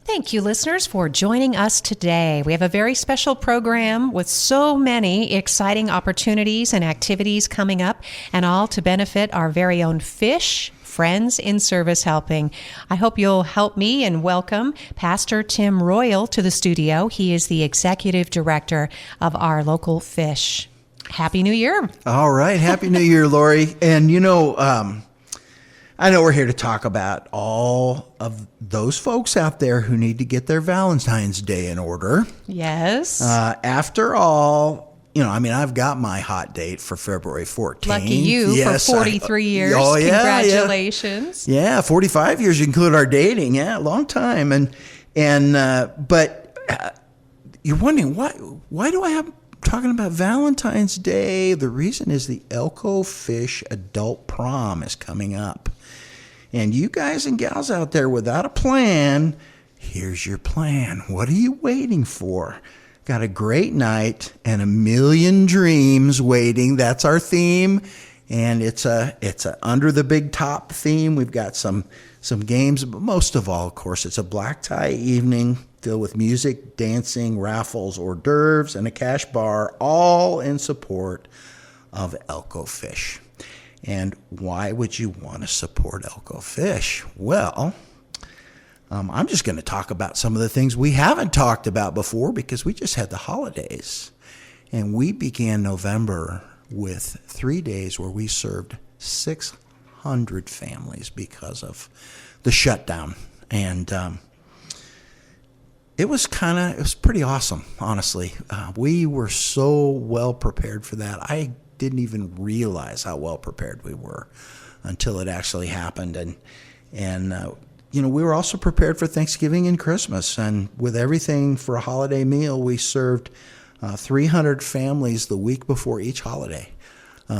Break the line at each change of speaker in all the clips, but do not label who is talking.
Thank you, listeners, for joining us today. We have a very special program with so many exciting opportunities and activities coming up, and all to benefit our very own fish friends in service helping. I hope you'll help me and welcome Pastor Tim Royal to the studio. He is the executive director of our local fish. Happy New Year.
All right. Happy New Year, Lori. And I know we're here to talk about all of those folks out there who need to get their Valentine's Day in order.
Yes.
After all, I've got my hot date for February 14th.
Lucky you for 43 years.
Oh, yeah,
congratulations.
Yeah, 45 years. You include our dating. Yeah, long time. But you're wondering, why do I have talking about Valentine's Day? The reason is the Elko Fish Adult Prom is coming up. And you guys and gals out there without a plan, here's your plan. What are you waiting for? Got a great night and a million dreams waiting. That's our theme. And it's a under the big top theme. We've got some games, but most of all, of course, it's a black tie evening filled with music, dancing, raffles, hors d'oeuvres, and a cash bar, all in support of Elko Fish. And why would you want to support Elko Fish? Well, I'm just going to talk about some of the things we haven't talked about before because we just had the holidays. And we began November with 3 days where we served 600 families because of the shutdown. And it was pretty awesome, honestly. We were so well prepared for that. I didn't even realize how well prepared we were until it actually happened. And we were also prepared for Thanksgiving and Christmas. And with everything for a holiday meal, we served 300 families the week before each holiday.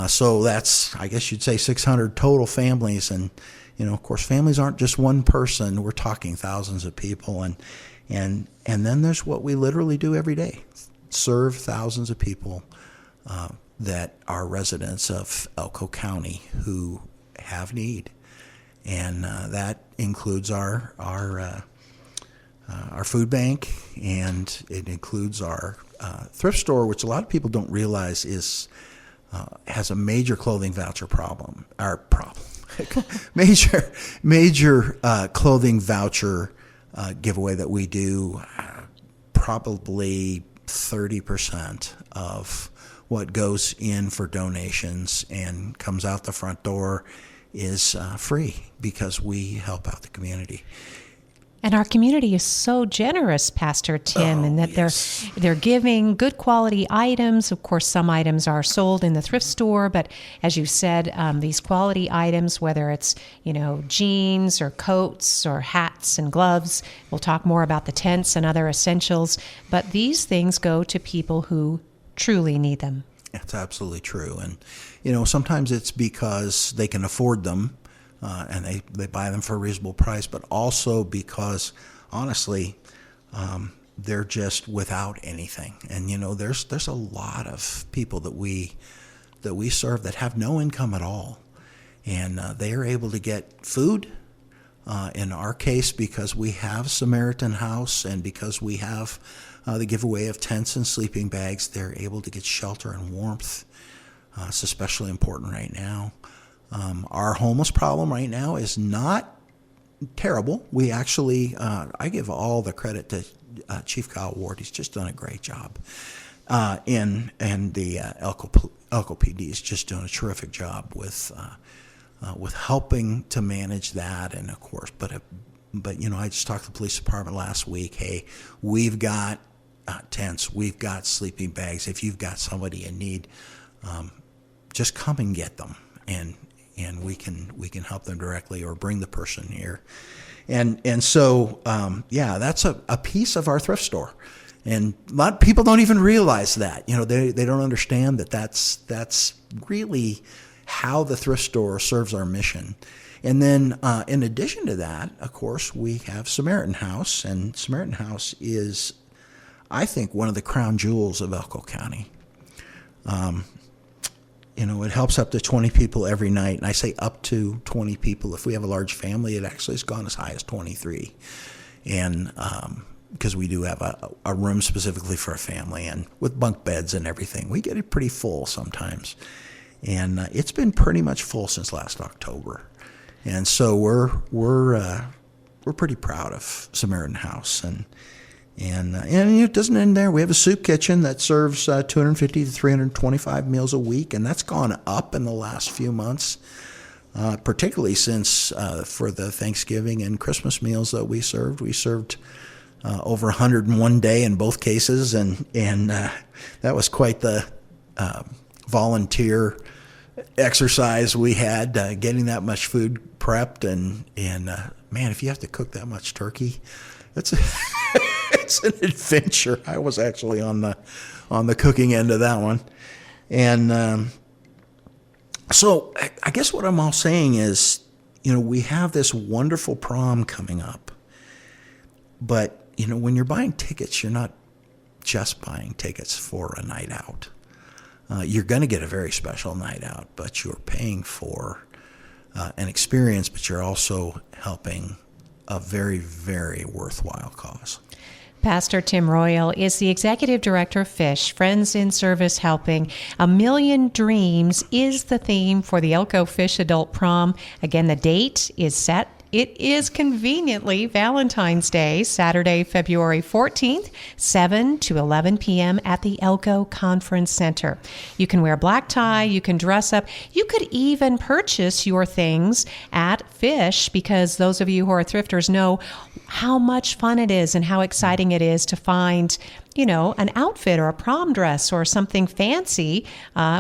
So that's, I guess you'd say, 600 total families. And, of course, families aren't just one person. We're talking thousands of people. And then there's what we literally do every day, serve thousands of people that are residents of Elko County who have need. And that includes our food bank, and it includes our thrift store, which a lot of people don't realize has a major clothing voucher problem. major clothing voucher giveaway that we do. Probably 30% of what goes in for donations and comes out the front door is free because we help out the community.
And our community is so generous, Pastor Tim, in that they're giving good quality items. Of course, some items are sold in the thrift store, but as you said, these quality items, whether it's jeans or coats or hats and gloves, we'll talk more about the tents and other essentials. But these things go to people who truly need them.
That's absolutely true, and sometimes it's because they can afford them. And they buy them for a reasonable price, but also because, honestly, they're just without anything. And there's a lot of people that we serve that have no income at all, and they are able to get food. In our case, because we have Samaritan House and because we have the giveaway of tents and sleeping bags, they're able to get shelter and warmth. It's especially important right now. Our homeless problem right now is not terrible. We actually, I give all the credit to Chief Kyle Ward. He's just done a great job. And the Elko PD is just doing a terrific job with helping to manage that. And of course, but I just talked to the police department last week. Hey, we've got tents, we've got sleeping bags. If you've got somebody in need, just come and get them. And we can help them directly or bring the person here. And so, that's a piece of our thrift store. And a lot of people don't even realize that. They don't understand that that's really how the thrift store serves our mission. And then in addition to that, of course, we have Samaritan House. And Samaritan House is, I think, one of the crown jewels of Elko County. It helps up to 20 people every night. And I say up to 20 people. If we have a large family, it actually has gone as high as 23. and because we do have a room specifically for a family, and with bunk beds and everything, we get it pretty full sometimes. And it's been pretty much full since last October, and so we're pretty proud of Samaritan House, and it doesn't end there. We have a soup kitchen that serves 250 to 325 meals a week, and that's gone up in the last few months, particularly since for the Thanksgiving and Christmas meals that we served over 101 day in both cases, and that was quite the volunteer exercise we had, getting that much food prepped, and man, if you have to cook that much turkey, it's an adventure. I was actually on the cooking end of that one, and so I guess what I'm all saying is, we have this wonderful prom coming up, but when you're buying tickets, you're not just buying tickets for a night out. You're going to get a very special night out, but you're paying for an experience, but you're also helping a very, very worthwhile cause.
Pastor Tim Royal is the Executive Director of FISH, Friends in Service Helping. A Million Dreams is the theme for the Elko FISH Adult Prom. Again, the date is set. It is conveniently Valentine's Day, Saturday, February 14th, 7 to 11 p.m. at the Elko Conference Center. You can wear a black tie, you can dress up, you could even purchase your things at FISH, because those of you who are thrifters know how much fun it is and how exciting it is to find an outfit or a prom dress or something fancy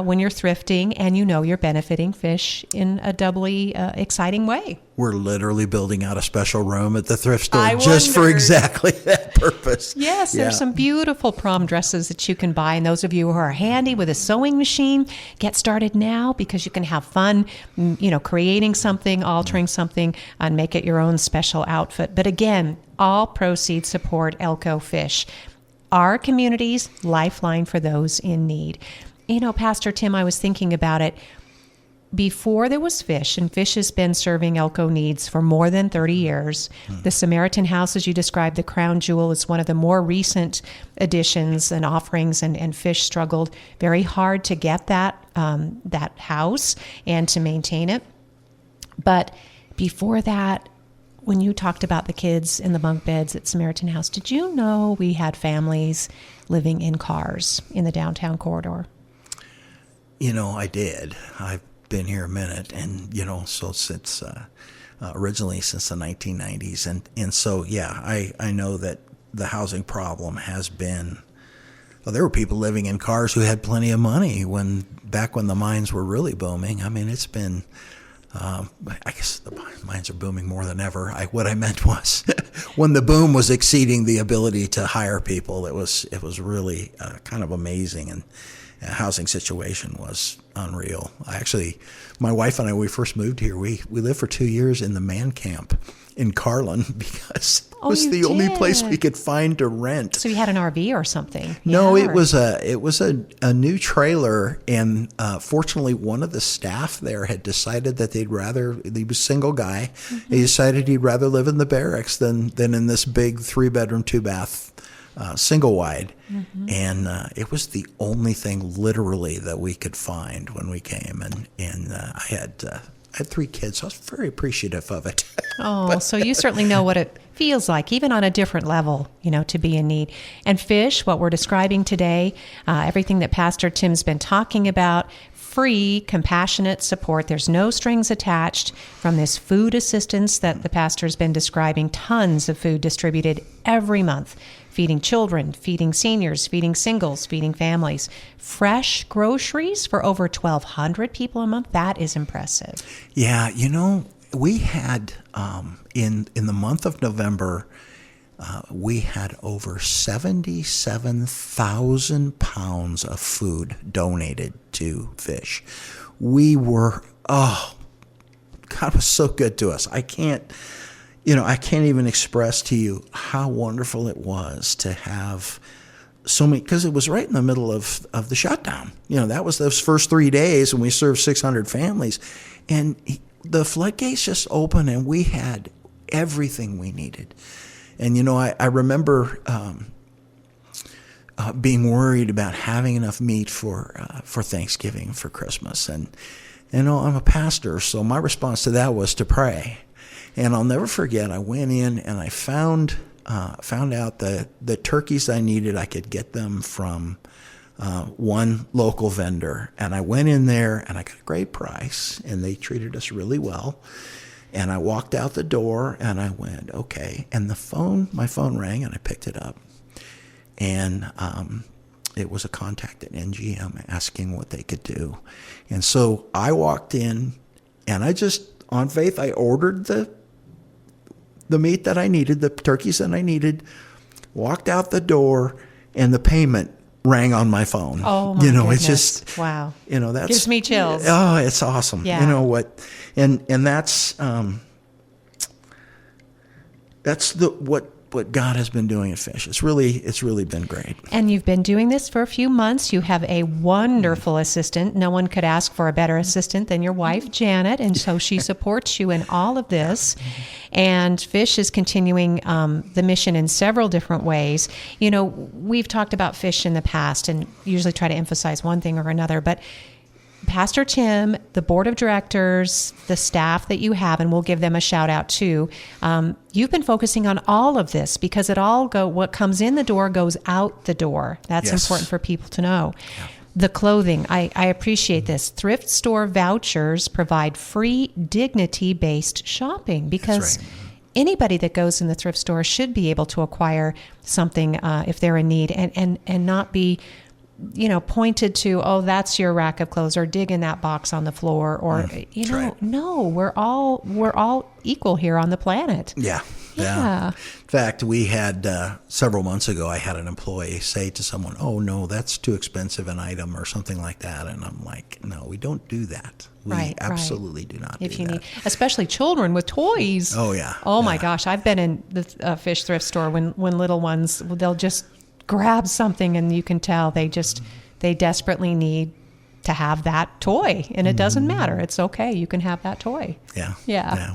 when you're thrifting, and you're benefiting FISH in a doubly exciting way.
We're literally building out a special room at the thrift store just for exactly that purpose.
Yes, there's some beautiful prom dresses that you can buy, and those of you who are handy with a sewing machine, get started now, because you can have fun, creating something, altering something, and make it your own special outfit. But again, all proceeds support Elko FISH, our community's lifeline for those in need. Pastor Tim, I was thinking about it. Before there was FISH, and FISH has been serving Elko needs for more than 30 years, the Samaritan House, as you described, the crown jewel, is one of the more recent additions and offerings, and FISH struggled very hard to get that house and to maintain it. But before that, when you talked about the kids in the bunk beds at Samaritan House, did you know we had families living in cars in the downtown corridor?
I did. I've been here a minute, and so since originally since the 1990s, and so I know that the housing problem has been. Well, there were people living in cars who had plenty of money back when the mines were really booming. I mean, it's been. I guess the mines are booming more than ever. What I meant was, when the boom was exceeding the ability to hire people, it was really kind of amazing, and the housing situation was unreal. My wife and I, when we first moved here, we lived for 2 years in the man camp in Carlin, because it was the only place we could find to rent.
So you had an RV or something?
No, it was a new trailer, and fortunately, one of the staff there had decided that he was a single guy. Mm-hmm. He decided he'd rather live in the barracks than in this big 3-bedroom, 2-bath single wide. Mm-hmm. And it was the only thing literally that we could find when we came, and I had 3 kids, so I was very appreciative of it.
So you certainly know what it feels like, even on a different level, to be in need. And FISH, what we're describing today, everything that Pastor Tim's been talking about, free, compassionate support. There's no strings attached from this food assistance that the pastor's been describing. Tons of food distributed every month, feeding children, feeding seniors, feeding singles, feeding families. Fresh groceries for over 1,200 people a month. That is impressive.
Yeah, we had, in the month of November, we had over 77,000 pounds of food donated to FISH. We were, God was so good to us. I can't even express to you how wonderful it was to have so many, because it was right in the middle of the shutdown. That was those first 3 days, and we served 600 families. And the floodgates just opened, and we had everything we needed. And I remember being worried about having enough meat for Thanksgiving, for Christmas. And I'm a pastor, so my response to that was to pray. And I'll never forget, I went in and I found out that the turkeys I needed, I could get them from one local vendor. And I went in there and I got a great price, and they treated us really well. And I walked out the door and I went, okay. And my phone rang, and I picked it up. And it was a contact at NGM asking what they could do. And so I walked in, and I just, on faith, I ordered the meat that I needed, the turkeys that I needed, walked out the door, and the payment rang on my phone.
Oh my goodness.
It's just,
wow.
That's
gives me chills.
Oh, it's awesome.
Yeah.
And that's what God has been doing at Fish. It's really been great.
And you've been doing this for a few months. You have a wonderful assistant. No one could ask for a better assistant than your wife, Janet, and so she supports you in all of this. And Fish is continuing the mission in several different ways. We've talked about Fish in the past and usually try to emphasize one thing or another, but Pastor Tim, the board of directors, the staff that you have, and we'll give them a shout out too. You've been focusing on all of this because what comes in the door goes out the door. That's
Yes.
important for people to know.
Yeah.
The clothing, I appreciate this. Thrift store vouchers provide free dignity-based shopping because
That's right.
anybody that goes in the thrift store should be able to acquire something if they're in need and not be pointed to, oh, that's your rack of clothes, or dig in that box on the floor, or
right.
no, we're all equal here on the planet.
Yeah. In fact, we had several months ago, I had an employee say to someone, "Oh no, that's too expensive an item," or something like that, and I'm like, "No, we don't do that. We absolutely do not
If
do
you
that."
need, especially children with toys.
Oh yeah.
Oh my gosh, I've been in the Fish thrift store when little ones, they'll just grab something and you can tell they desperately need to have that toy, and it doesn't matter. It's okay. You can have that toy.
Yeah.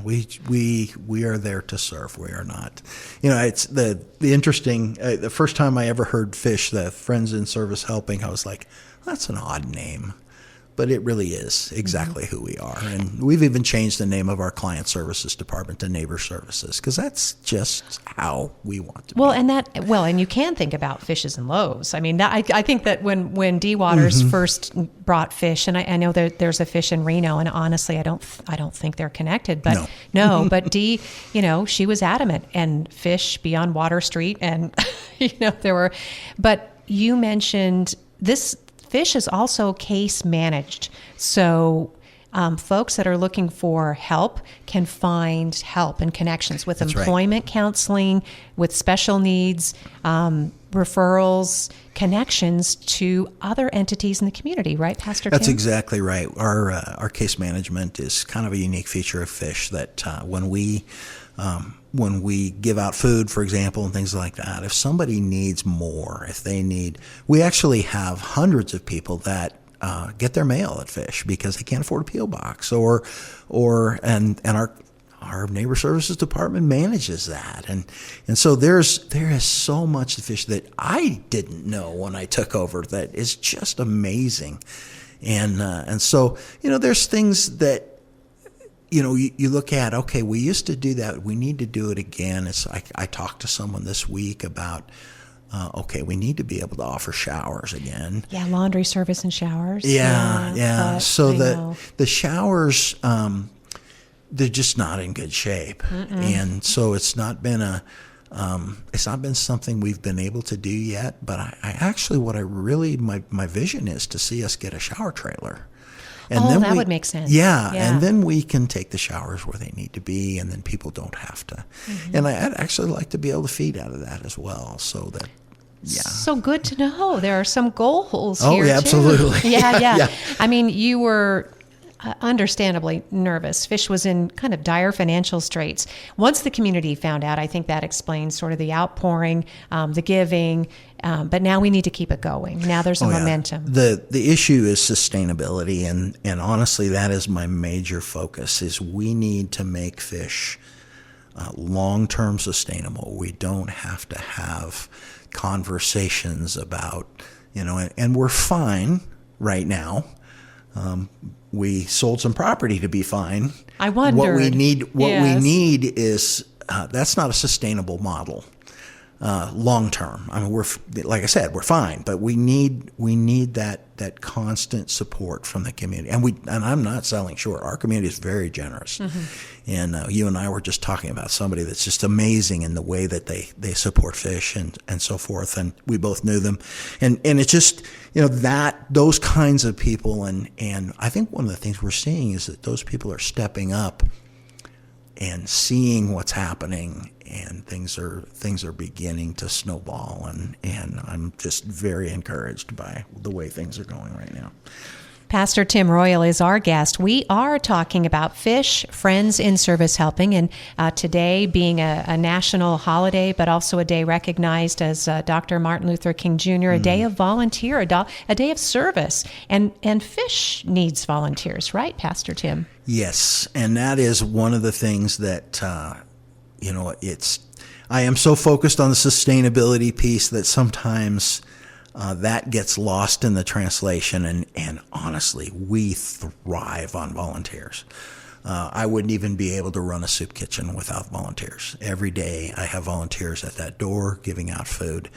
We are there to serve. We are not. It's the interesting. The first time I ever heard Fish, the Friends in Service Helping, I was like, that's an odd name. But it really is exactly who we are. And we've even changed the name of our client services department to Neighbor Services, because that's just how we want to be.
And you can think about Fishes and Loaves. I mean, I think that when Dee Waters first brought Fish, and I know that there's a Fish in Reno, and honestly, I don't think they're connected. But no, but Dee, she was adamant, and Fish beyond Water Street, and there were. But you mentioned this. Fish is also case managed. So folks that are looking for help can find help and connections with employment counseling, with special needs, referrals, connections to other entities in the community, right, Pastor Tim?
That's exactly right. Our case management is kind of a unique feature of Fish that when we give out food, for example, and things like that, if somebody needs more, we actually have hundreds of people that get their mail at Fish because they can't afford a P.O. box, and our Neighbor Services Department manages that, and so there is so much to Fish that I didn't know when I took over that is just amazing, and so there's things that. You look at, okay, we used to do that. We need to do it again. I talked to someone this week about, we need to be able to offer showers again.
Yeah, laundry service and showers.
Yeah. So the showers, they're just not in good shape. And so it's not been something we've been able to do yet. But my vision is to see us get a shower trailer. And
that would make sense.
Yeah, and then we can take the showers where they need to be, and then people don't have to. And I'd actually like to be able to feed out of that as well, so that,
So good to know. There are some goals here,
Oh, yeah, absolutely.
Too. Yeah. I mean, you were understandably nervous. Fish was in kind of dire financial straits. Once the community found out, I think that explains sort of the outpouring, the giving, but now we need to keep it going. Now there's a momentum.
The issue is sustainability, and honestly, that is my major focus, is we need to make Fish long-term sustainable. We don't have to have conversations about, and we're fine right now. We sold some property to be fine.
I wondered.
What we need
Yes.
is that's not a sustainable model long term. I mean, like I said, we're fine, but we need that constant support from the community. And I'm not selling short. Our community is very generous, and you and I were just talking about somebody that's just amazing in the way that they support fish and so forth. And we both knew them, and it's just that those kinds of people. And I think one of the things we're seeing is that those people are stepping up and seeing what's happening, and things are beginning to snowball, and I'm just very encouraged by the way things are going right now.
Pastor Tim Royal is our guest. We are talking about Fish, Friends in Service Helping, and today being a national holiday, but also a day recognized as Dr. Martin Luther King Jr., a day of volunteer, a day of service. And Fish needs volunteers, right, Pastor Tim?
Yes, and that is one of the things that, I am so focused on the sustainability piece that sometimes that gets lost in the translation, and honestly, we thrive on volunteers. I wouldn't even be able to run a soup kitchen without volunteers. Every day I have volunteers at that door giving out food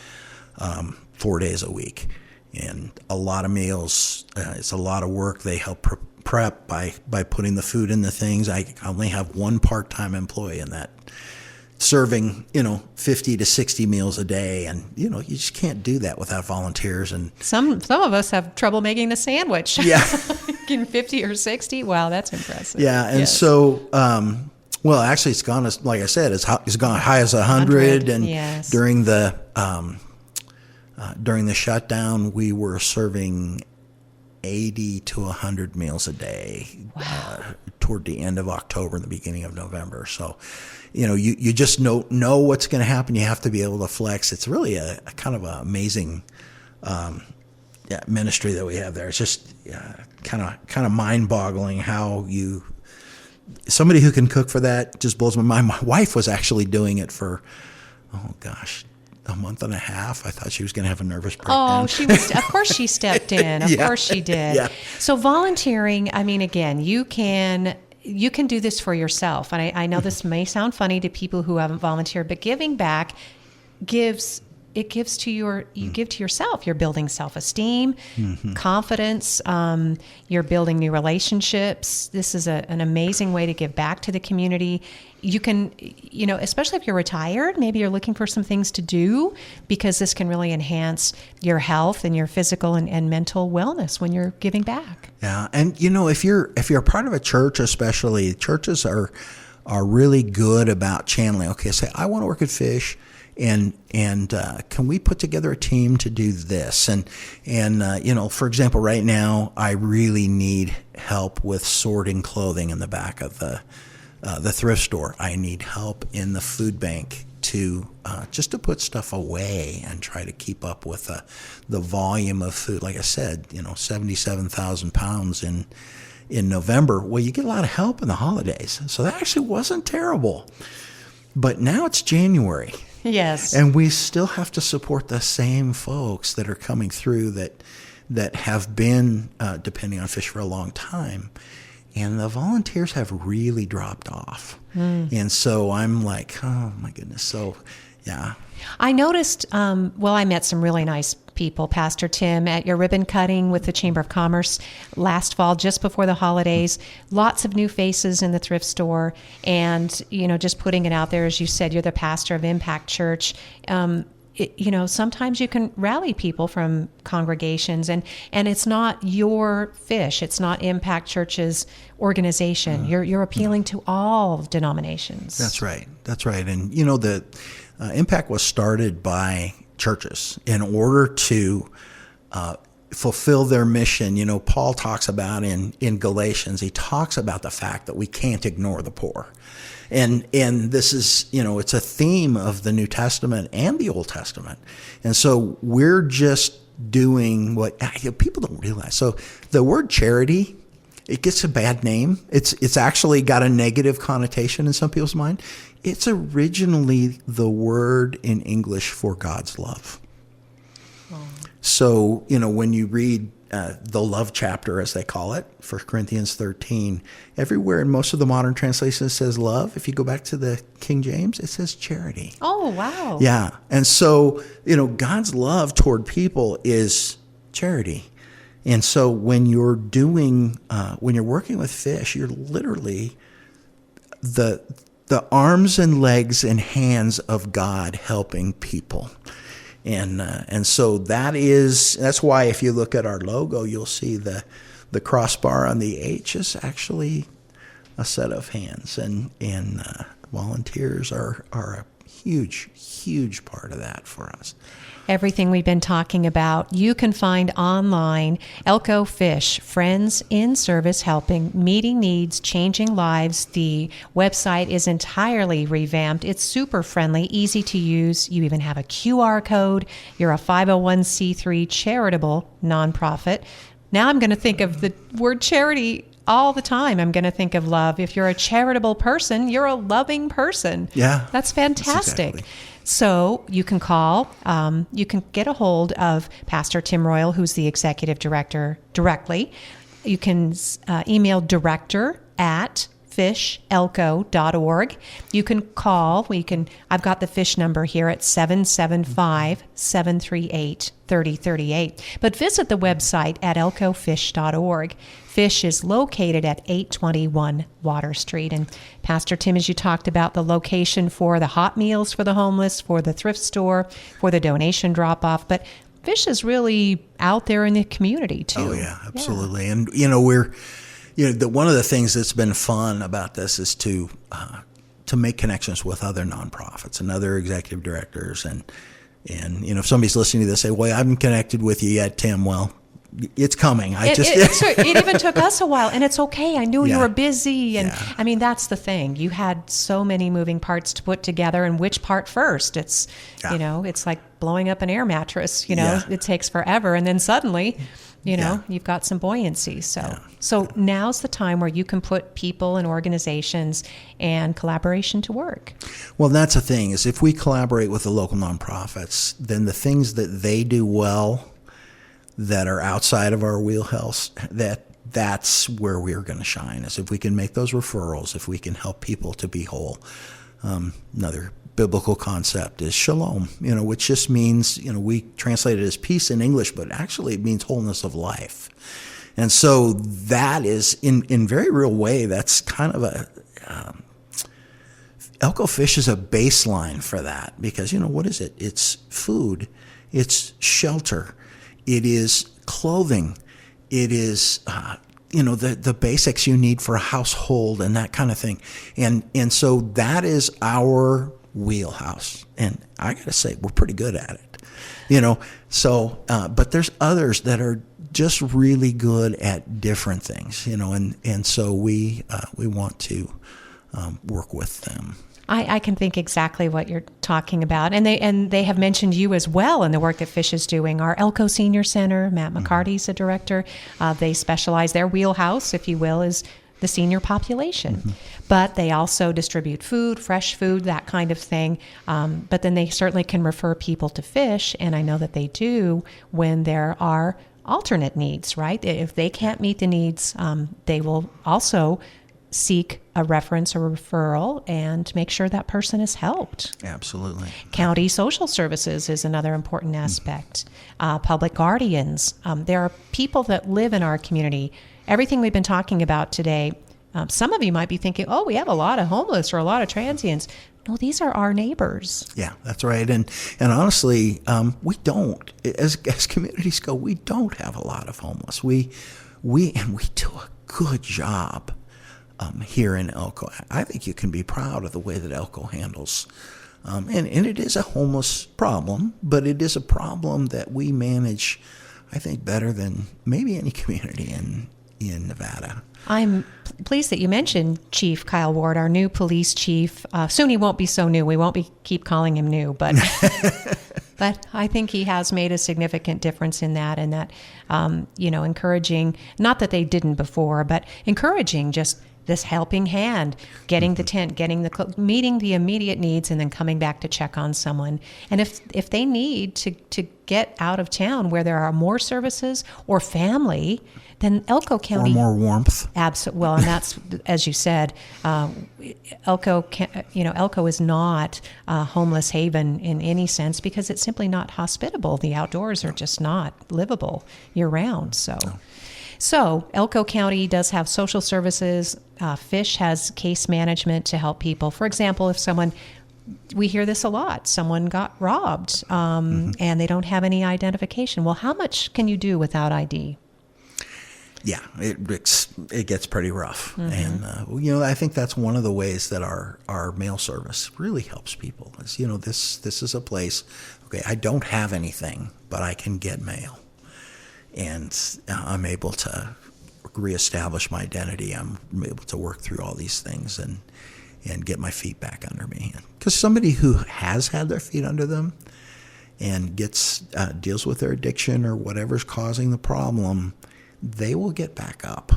4 days a week. And a lot of meals, it's a lot of work. They help prep by putting the food in the things. I only have one part-time employee in that, serving 50 to 60 meals a day, and you just can't do that without volunteers. And
some of us have trouble making the sandwich.
Yeah.
In 50 or 60. Wow, that's impressive.
Yeah, and
yes.
so well, actually, it's gone as, like I said, it's gone high as 100, and
yes.
during the shutdown, we were serving 80 to 100 meals a day.
Wow.
Toward the end of October and the beginning of November. So, you just know what's going to happen. You have to be able to flex. It's really a kind of an amazing ministry that we have there. It's just kind of mind-boggling how somebody who can cook for that just blows my mind. My wife was actually doing it for, a month and a half. I thought she was going to have a nervous breakdown.
Oh, she was. Of course, she stepped in. Of course, she did.
Yeah.
So volunteering. I mean, again, you can do this for yourself, and I know this may sound funny to people who haven't volunteered, but giving back gives to you give to yourself. You're building self-esteem, confidence. You're building new relationships. This is an amazing way to give back to the community. You can, especially if you're retired, maybe you're looking for some things to do, because this can really enhance your health and your physical and mental wellness when you're giving back.
Yeah, and if you're part of a church, especially churches are really good about channeling. Okay, say I want to work at Fish. And can we put together a team to do this? And for example, right now I really need help with sorting clothing in the back of the thrift store. I need help in the food bank to just to put stuff away and try to keep up with the volume of food. Like I said, 77,000 pounds in November. Well, you get a lot of help in the holidays, so that actually wasn't terrible. But now it's January.
Yes.
And we still have to support the same folks that are coming through that have been depending on Fish for a long time. And the volunteers have really dropped off. And so I'm like, oh my goodness. So, yeah.
I noticed, I met some really nice people, Pastor Tim, at your ribbon cutting with the Chamber of Commerce last fall, just before the holidays. Lots of new faces in the thrift store, and just putting it out there. As you said, you're the pastor of Impact Church. Sometimes you can rally people from congregations, and it's not your Fish. It's not Impact Church's organization. You're appealing to all denominations.
That's right. And the Impact was started by churches in order to fulfill their mission. Paul talks about in Galatians, he talks about the fact that we can't ignore the poor. And this is, it's a theme of the New Testament and the Old Testament. And so we're just doing what people don't realize. So the word charity it gets a bad name. It's actually got a negative connotation in some people's mind. It's originally the word in English for God's love. So, when you read the love chapter, as they call it, 1 Corinthians 13, everywhere in most of the modern translations it says love. If you go back to the King James, it says charity.
Oh, wow.
Yeah. And so, God's love toward people is charity. And so when you're working with fish, you're literally the arms and legs and hands of God helping people. And so that's why if you look at our logo, you'll see the crossbar on the H is actually a set of hands, and volunteers are a huge part of that for us.
Everything we've been talking about, you can find online. Elko Fish, Friends in Service Helping, Meeting Needs, Changing Lives. The website is entirely revamped. It's super friendly, easy to use. You even have a QR code. You're a 501c3 charitable nonprofit. Now I'm going to think of the word charity all the time. I'm going to think of love. If you're a charitable person, you're a loving person.
Yeah.
That's fantastic.
That's exactly.
So you can call, you can get a hold of Pastor Tim Royal, who's the executive director, directly. You can email director@fishelko.org. You can call. I've got the fish number here at 775-738-3038. But visit the website at elkofish.org. Fish is located at 821 Water Street. And Pastor Tim, as you talked about the location for the hot meals for the homeless, for the thrift store, for the donation drop-off, but Fish is really out there in the community too.
Oh yeah, absolutely. Yeah. And one of the things that's been fun about this is to make connections with other nonprofits and other executive directors, and if somebody's listening to this, say, "Well, I haven't connected with you yet, Tim." Well, it's coming.
It even took us a while, and it's okay. I knew you were busy, and
Yeah.
I mean that's the thing. You had so many moving parts to put together, and which part first? It's it's like blowing up an air mattress. It takes forever, and then suddenly, you've got some buoyancy. So now's the time where you can put people and organizations and collaboration to work.
Well, that's the thing is if we collaborate with the local nonprofits, then the things that they do well that are outside of our wheelhouse, that's where we're going to shine, is if we can make those referrals, if we can help people to be whole. Another biblical concept is shalom, which just means, we translate it as peace in English, but actually it means wholeness of life. And so that is, in very real way, that's kind of Elko Fish is a baseline for that, because, what is it? It's food, it's shelter, it is clothing, it is, the basics you need for a household and that kind of thing. And so that is our wheelhouse. And I got to say, we're pretty good at it, So, but there's others that are just really good at different things, and so we want to work with them.
I can think exactly what you're talking about. And they have mentioned you as well in the work that Fish is doing. Our Elko Senior Center, Matt McCarty's the director. They specialize, their wheelhouse, if you will, is the senior population. Mm-hmm. But they also distribute food, fresh food, that kind of thing. But then they certainly can refer people to Fish, and I know that they do when there are alternate needs, right? If they can't meet the needs, they will also seek a reference or referral and make sure that person is helped.
Absolutely.
County social services is another important aspect. Public guardians. There are people that live in our community. Everything we've been talking about today, some of you might be thinking, oh, we have a lot of homeless or a lot of transients. No, these are our neighbors.
Yeah, that's right. And honestly, we don't, as communities go, we don't have a lot of homeless. We do a good job here in Elko. I think you can be proud of the way that Elko handles. And it is a homeless problem, but it is a problem that we manage, I think, better than maybe any community in Nevada.
I'm pleased that you mentioned Chief Kyle Ward, our new police chief. Soon he won't be so new. We won't keep calling him new, but But I think he has made a significant difference in that, and that, encouraging, not that they didn't before, but encouraging just this helping hand, getting the tent, getting meeting the immediate needs, and then coming back to check on someone. And if they need to get out of town where there are more services or family, then Elko County,
or more warmth.
Absolutely. Well, and that's, as you said, Elko is not a homeless haven in any sense, because it's simply not hospitable. The outdoors are just not livable year round. So Elko County does have social services. Fish has case management to help people. For example, if we hear this a lot, someone got robbed and they don't have any identification. Well, how much can you do without ID?
Yeah, it gets pretty rough. And, I think that's one of the ways that our mail service really helps people is, this is a place, okay, I don't have anything, but I can get mail. And I'm able to reestablish my identity. I'm able to work through all these things and get my feet back under me. Because somebody who has had their feet under them and deals with their addiction or whatever's causing the problem, they will get back up.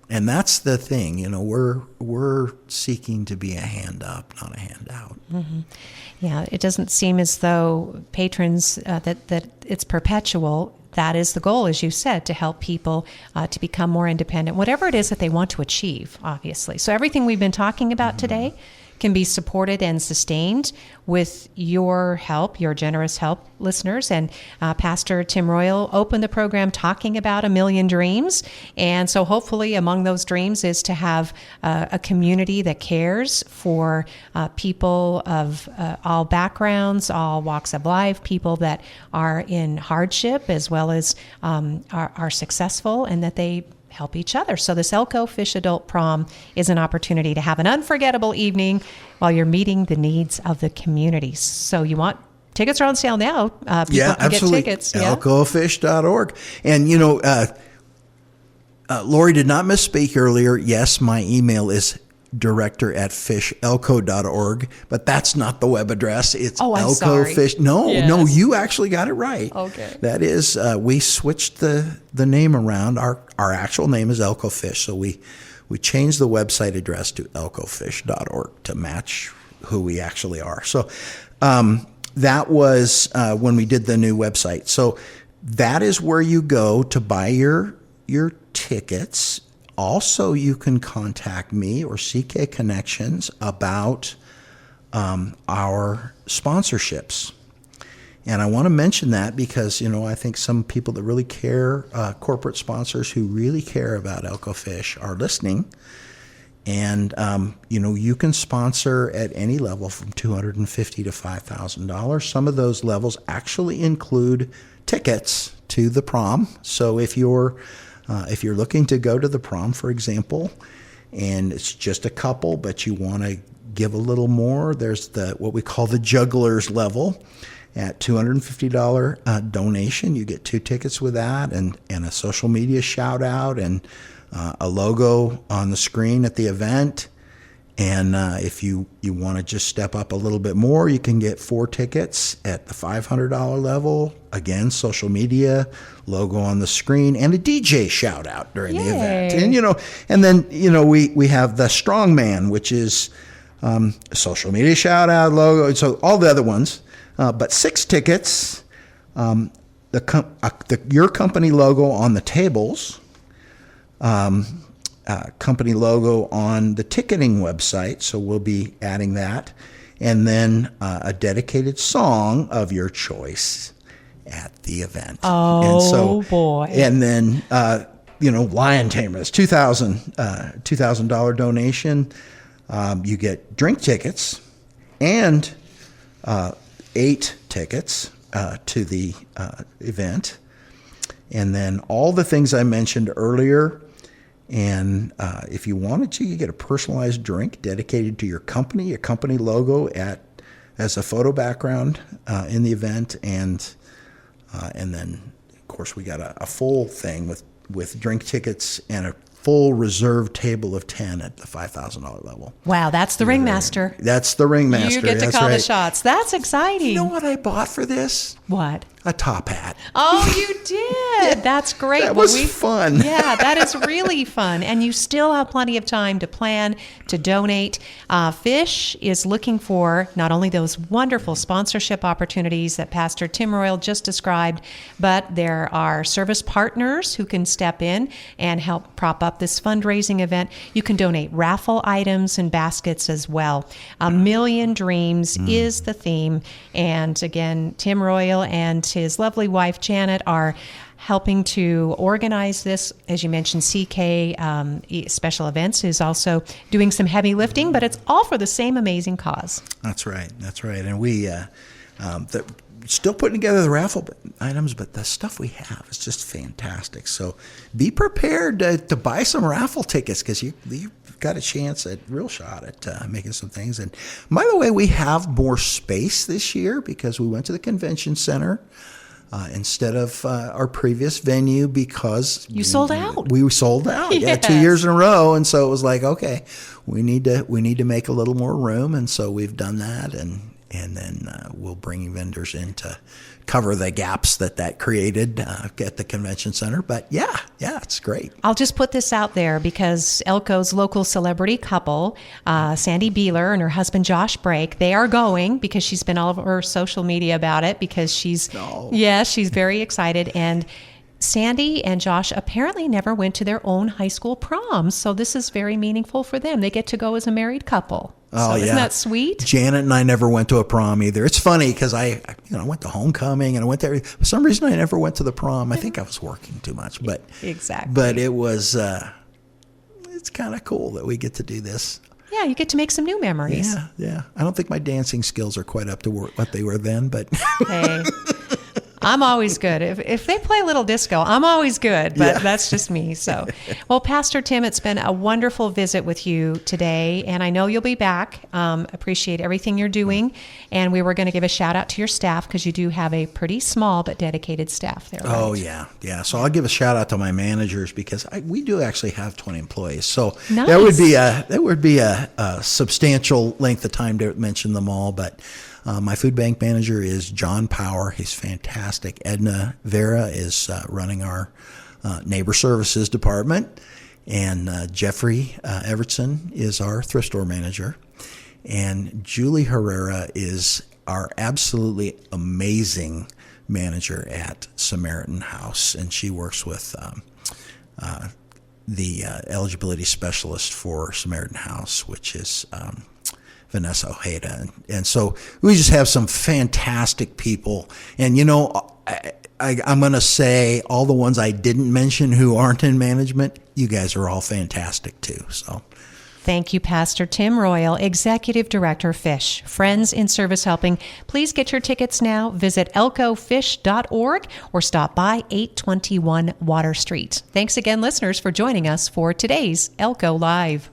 And that's the thing, we're seeking to be a hand up, not a hand out.
Mm-hmm. Yeah, it doesn't seem as though patrons, that it's perpetual. That is the goal, as you said, to help people to become more independent, whatever it is that they want to achieve, obviously. So everything we've been talking about today can be supported and sustained with your help, your generous help, listeners. And Pastor Tim Royal opened the program talking about 1,000,000 dreams. And so hopefully among those dreams is to have a community that cares for people of all backgrounds, all walks of life, people that are in hardship as well as are successful, and that they help each other. So this Elko Fish Adult Prom is an opportunity to have an unforgettable evening while you're meeting the needs of the community. So tickets are on sale now. People can
absolutely.
Get tickets.
elkofish.org. And, Lori did not misspeak earlier. Yes, my email is director@fishelko.org, but that's not the web address. It's Elko
sorry.
Fish. No, you actually got it right.
Okay.
That is, we switched the name around. Our actual name is Elko Fish, so we changed the website address to elkofish.org to match who we actually are. So that was when we did the new website. So that is where you go to buy your tickets. Also, you can contact me or CK Connections about our sponsorships. And I want to mention that because, I think some people that really care, corporate sponsors who really care about Elko Fish are listening. And, you can sponsor at any level from $250 to $5,000. Some of those levels actually include tickets to the prom. So if you're looking to go to the prom, for example, and it's just a couple, but you want to give a little more, there's what we call the juggler's level. At $250 donation, you get 2 tickets with that, and a social media shout out, and a logo on the screen at the event. And if you want to just step up a little bit more, you can get 4 tickets at the $500 level. Again, social media, logo on the screen, and a DJ shout out during the event. And then we have the strongman, which is social media shout out, logo, so all the other ones. But 6 tickets, your company logo on the tables, company logo on the ticketing website, so we'll be adding that, and then a dedicated song of your choice at the event.
Boy.
And then, Lion Tamers, $2,000 donation. You get drink tickets and 8 tickets to the event. And then all the things I mentioned earlier. And if you wanted to, you get a personalized drink dedicated to your company logo as a photo background in the event. And then, of course, we got a full thing with drink tickets and a full reserve table of 10 at the $5,000 level.
Wow, that's the ringmaster.
That's the ringmaster.
You get to
That's
call the
right.
shots. That's exciting.
You know what I bought for this?
What?
A top hat.
Oh, you did. That's great.
That
Well,
was fun.
Yeah, that is really fun. And you still have plenty of time to plan, to donate. Fish is looking for not only those wonderful sponsorship opportunities that Pastor Tim Royal just described, but there are service partners who can step in and help prop up this fundraising event. You can donate raffle items and baskets as well. A Million Dreams is the theme. And again, Tim Royal and his lovely wife, Janet, are helping to organize this. As you mentioned, CK Special Events is also doing some heavy lifting, but it's all for the same amazing cause.
That's right. And we still putting together the raffle items, but the stuff we have is just fantastic. So be prepared to buy some raffle tickets, because you've got a chance at real shot at making some things. And by the way, we have more space this year because we went to the convention center instead of our previous venue, because
You sold out.
We sold out, yeah,
Yes.
2 years in a row, and so it was like, okay, we need to make a little more room, and so we've done that, and then we'll bring vendors in to cover the gaps that created at the convention center. But yeah, it's great.
I'll just put this out there because Elko's local celebrity couple, Sandy Beeler and her husband Josh Brake, they are going, because she's been all over social media about it, because she's very excited. And Sandy and Josh apparently never went to their own high school prom, so this is very meaningful for them. They get to go as a married couple.
Oh,
Isn't that sweet?
Janet and I never went to a prom either. It's funny because I went to homecoming and I went there. For some reason, I never went to the prom. I think I was working too much, but
Exactly.
But it was it's kind of cool that we get to do this.
Yeah, you get to make some new memories.
Yeah. I don't think my dancing skills are quite up to what they were then, but
Hey, I'm always good. If they play a little disco, I'm always good, but that's just me. So, well, Pastor Tim, it's been a wonderful visit with you today, and I know you'll be back. Appreciate everything you're doing, and we were going to give a shout out to your staff, because you do have a pretty small but dedicated staff there. Right?
Oh, yeah. So I'll give a shout out to my managers, because we do actually have 20 employees. So
Nice.
that would be a substantial length of time to mention them all. But my food bank manager is John Power. He's fantastic. Edna Vera is running our neighbor services department. And Jeffrey Evertson is our thrift store manager. And Julie Herrera is our absolutely amazing manager at Samaritan House. And she works with the eligibility specialist for Samaritan House, which is Vanessa Ojeda. And so we just have some fantastic people. And, I'm going to say all the ones I didn't mention who aren't in management, you guys are all fantastic too. So
Thank you, Pastor Tim Royal, Executive Director, Fish, Friends in Service Helping. Please get your tickets now. Visit elcofish.org or stop by 821 Water Street. Thanks again, listeners, for joining us for today's Elko Live.